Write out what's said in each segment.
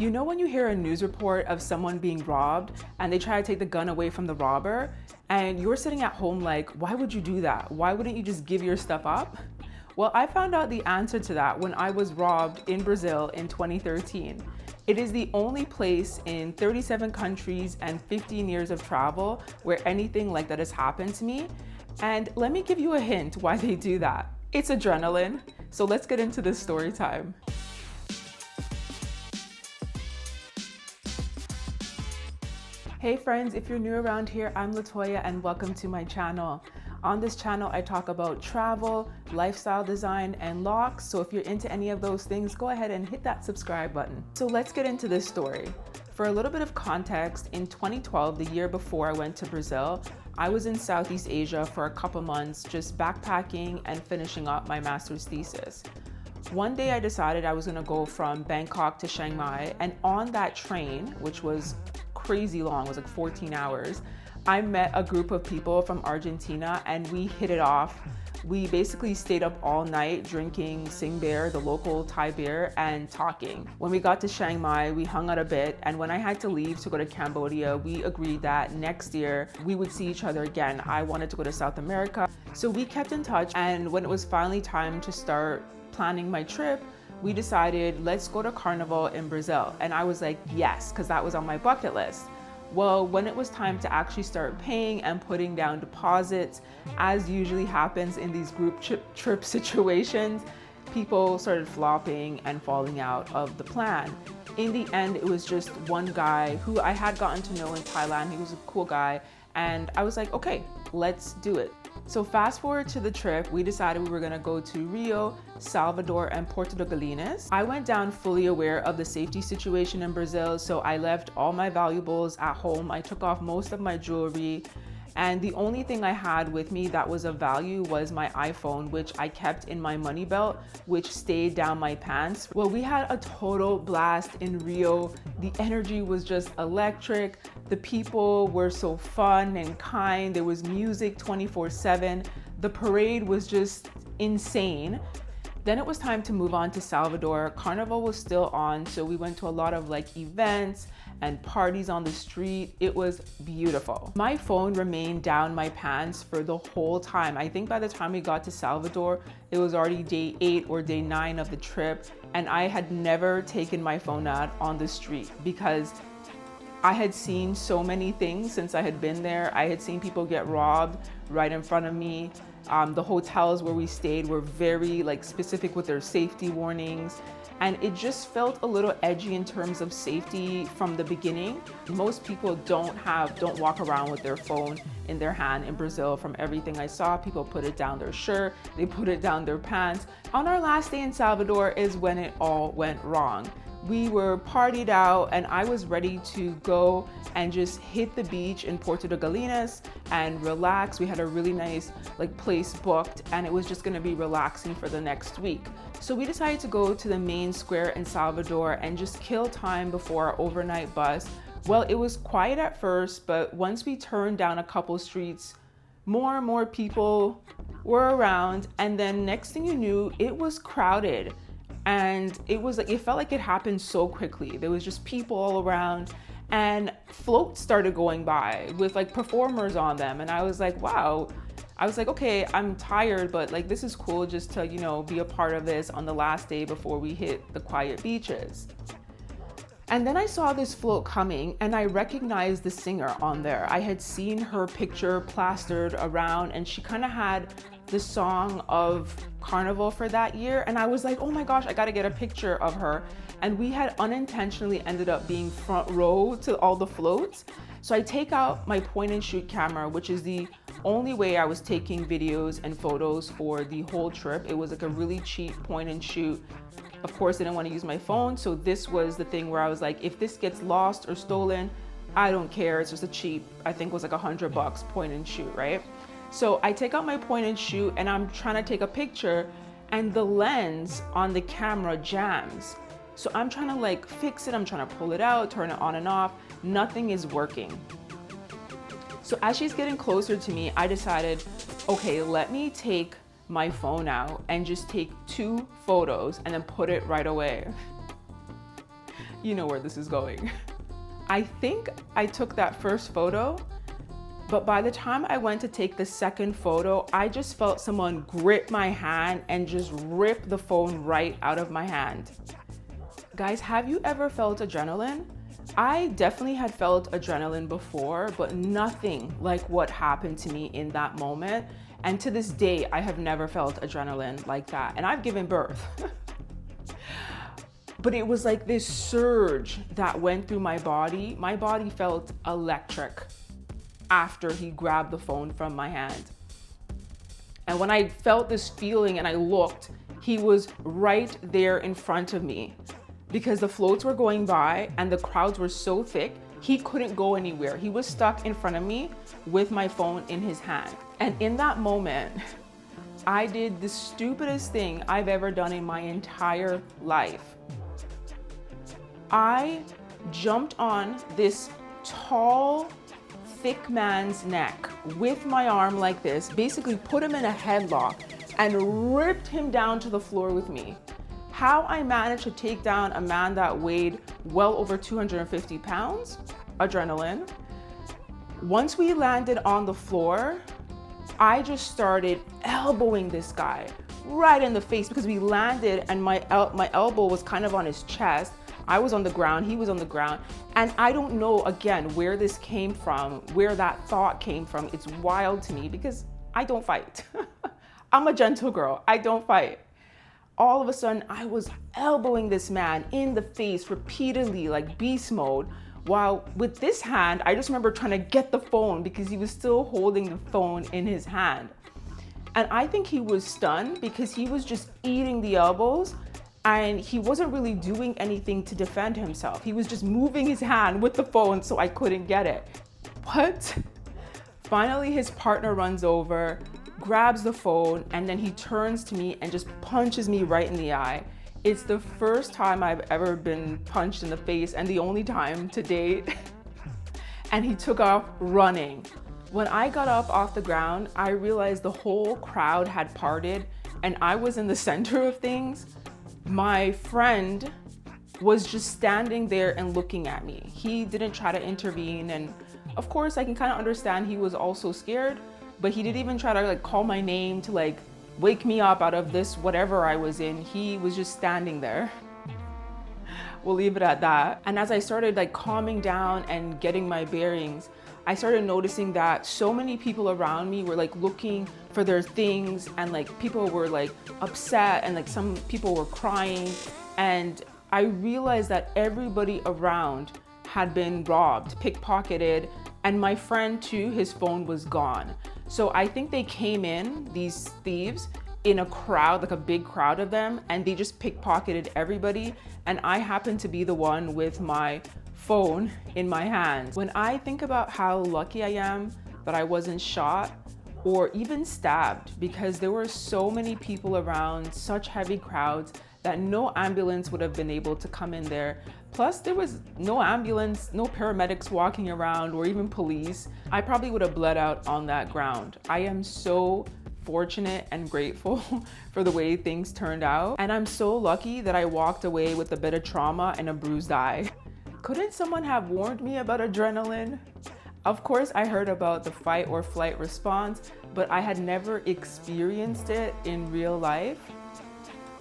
You know when you hear a news report of someone being robbed and they try to take the gun away from the robber and you're sitting at home like, why would you do that? Why wouldn't you just give your stuff up? Well, I found out the answer to that when I was robbed in Brazil in 2013. It is the only place in 37 countries and 15 years of travel where anything like that has happened to me. And let me give you a hint why they do that. It's adrenaline. So let's get into this story time. Hey friends, if you're new around here, I'm Latoya and welcome to my channel. On this channel, I talk about travel, lifestyle design, and locks. So if you're into any of those things, go ahead and hit that subscribe button. So let's get into this story. For a little bit of context, in 2012, the year before I went to Brazil, I was in Southeast Asia for a couple months, just backpacking and finishing up my master's thesis. One day I decided I was gonna go from Bangkok to Chiang Mai, and on that train, which was crazy long, it was like 14 hours, I met a group of people from Argentina and we hit it off. We basically stayed up all night drinking Sing Beer, the local Thai beer, and talking. When we got to Chiang Mai, we hung out a bit, and when I had to leave to go to Cambodia, we agreed that next year we would see each other again. I wanted to go to South America. So we kept in touch, and when it was finally time to start planning my trip, we decided, let's go to Carnival in Brazil. And I was like, yes, because that was on my bucket list. Well, when it was time to actually start paying and putting down deposits, as usually happens in these group trip situations, people started flopping and falling out of the plan. In the end, it was just one guy who I had gotten to know in Thailand. He was a cool guy. And I was like, okay, let's do it. So fast forward to the trip, we decided we were gonna go to Rio, Salvador, and Porto de Galinhas. I went down fully aware of the safety situation in Brazil, so I left all my valuables at home. I took off most of my jewelry, and the only thing I had with me that was of value was my iPhone, which I kept in my money belt, which stayed down my pants. Well, we had a total blast in Rio. The energy was just electric. The people were so fun and kind. There was music 24/7. The parade was just insane. Then it was time to move on to Salvador. Carnival was still on, so we went to a lot of events and parties on the street. It was beautiful. My phone remained down my pants for the whole time. I think by the time we got to Salvador, it was already day 8 or day 9 of the trip, and I had never taken my phone out on the street because I had seen so many things since I had been there. I had seen people get robbed right in front of me. The hotels where we stayed were very specific with their safety warnings. And it just felt a little edgy in terms of safety from the beginning. Most people don't walk around with their phone in their hand in Brazil. From everything I saw, people put it down their shirt, they put it down their pants. On our last day in Salvador is when it all went wrong. We were partied out and I was ready to go and just hit the beach in Porto de Galinhas and relax. We had a really nice place booked and it was just gonna be relaxing for the next week. So we decided to go to the main square in Salvador and just kill time before our overnight bus. Well, it was quiet at first, but once we turned down a couple streets, more and more people were around, and then next thing you knew, it was crowded. And it felt like it happened so quickly. There was just people all around and floats started going by with performers on them. And I was like, wow. I was like, okay, I'm tired, but this is cool just to, be a part of this on the last day before we hit the quiet beaches. And then I saw this float coming and I recognized the singer on there. I had seen her picture plastered around and she kind of had the song of Carnival for that year. And I was like, oh my gosh, I gotta get a picture of her. And we had unintentionally ended up being front row to all the floats. So I take out my point and shoot camera, which is the only way I was taking videos and photos for the whole trip. It was a really cheap point and shoot. Of course, I didn't want to use my phone. So this was the thing where I was like, if this gets lost or stolen, I don't care. It's just a cheap, I think it was $100 point and shoot, right? So I take out my point and shoot and I'm trying to take a picture and the lens on the camera jams. So I'm trying to fix it. I'm trying to pull it out, turn it on and off. Nothing is working. So as she's getting closer to me, I decided, okay, let me take my phone out and just take 2 photos and then put it right away. You know where this is going. I think I took that first photo, but by the time I went to take the second photo, I just felt someone grip my hand and just rip the phone right out of my hand. Guys, have you ever felt adrenaline? I definitely had felt adrenaline before, but nothing like what happened to me in that moment. And to this day, I have never felt adrenaline like that. And I've given birth. But it was like this surge that went through my body. My body felt electric after he grabbed the phone from my hand. And when I felt this feeling and I looked, he was right there in front of me. Because the floats were going by and the crowds were so thick, he couldn't go anywhere. He was stuck in front of me with my phone in his hand. And in that moment, I did the stupidest thing I've ever done in my entire life. I jumped on this tall, thick man's neck with my arm like this, basically put him in a headlock and ripped him down to the floor with me. How I managed to take down a man that weighed well over 250 pounds, adrenaline. Once we landed on the floor, I just started elbowing this guy right in the face because we landed and my elbow was kind of on his chest. I was on the ground, he was on the ground. And I don't know, again, where this came from, where that thought came from. It's wild to me because I don't fight. I'm a gentle girl, I don't fight. All of a sudden, I was elbowing this man in the face repeatedly, like beast mode. While with this hand, I just remember trying to get the phone because he was still holding the phone in his hand. And I think he was stunned because he was just eating the elbows and he wasn't really doing anything to defend himself. He was just moving his hand with the phone so I couldn't get it. But finally his partner runs over, grabs the phone, and then he turns to me and just punches me right in the eye. It's the first time I've ever been punched in the face and the only time to date. And he took off running. When I got up off the ground, I realized the whole crowd had parted and I was in the center of things. My friend was just standing there and looking at me. He didn't try to intervene, and of course I can kind of understand he was also scared, but he didn't even try to call my name to wake me up out of this whatever I was in. He was just standing there. We'll leave it at that. And as I started calming down and getting my bearings, I started noticing that so many people around me were looking for their things, and people were upset, and some people were crying. And I realized that everybody around had been robbed, pickpocketed, and my friend too, his phone was gone. So I think they came in, these thieves, in a crowd, a big crowd of them, and they just pickpocketed everybody. And I happened to be the one with my phone in my hands. When I think about how lucky I am that I wasn't shot or even stabbed, because there were so many people around, such heavy crowds, that no ambulance would have been able to come in there. Plus there was no ambulance, no paramedics walking around, or even police. I probably would have bled out on that ground. I am so fortunate and grateful for the way things turned out. And I'm so lucky that I walked away with a bit of trauma and a bruised eye. Couldn't someone have warned me about adrenaline? Of course, I heard about the fight or flight response, but I had never experienced it in real life.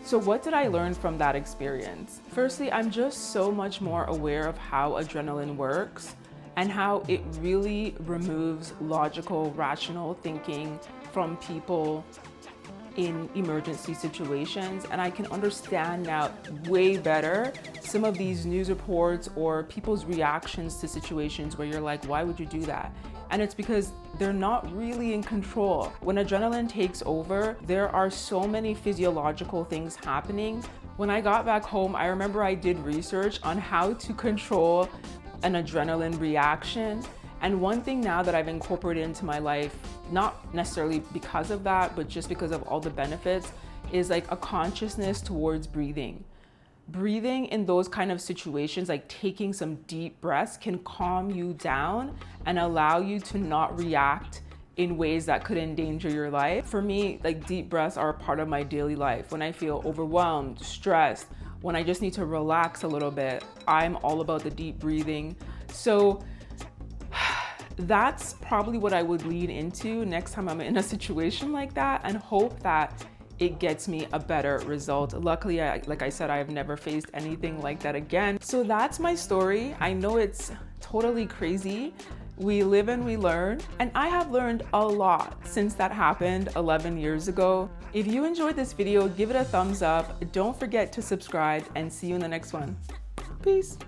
So what did I learn from that experience? Firstly, I'm just so much more aware of how adrenaline works and how it really removes logical, rational thinking from people in emergency situations. And I can understand now way better some of these news reports or people's reactions to situations where you're like, why would you do that? And it's because they're not really in control. When adrenaline takes over, there are so many physiological things happening. When I got back home, I remember I did research on how to control an adrenaline reaction. And one thing now that I've incorporated into my life, not necessarily because of that, but just because of all the benefits, is a consciousness towards breathing. Breathing in those kind of situations, taking some deep breaths, can calm you down and allow you to not react in ways that could endanger your life. For me, deep breaths are a part of my daily life. When I feel overwhelmed, stressed, when I just need to relax a little bit, I'm all about the deep breathing. So that's probably what I would lean into next time I'm in a situation like that, and hope that it gets me a better result. Luckily, like I said, I've never faced anything like that again. So that's my story. I know it's totally crazy. We live and we learn, and I have learned a lot since that happened 11 years ago. If you enjoyed this video, give it a thumbs up. Don't forget to subscribe, and see you in the next one. Peace.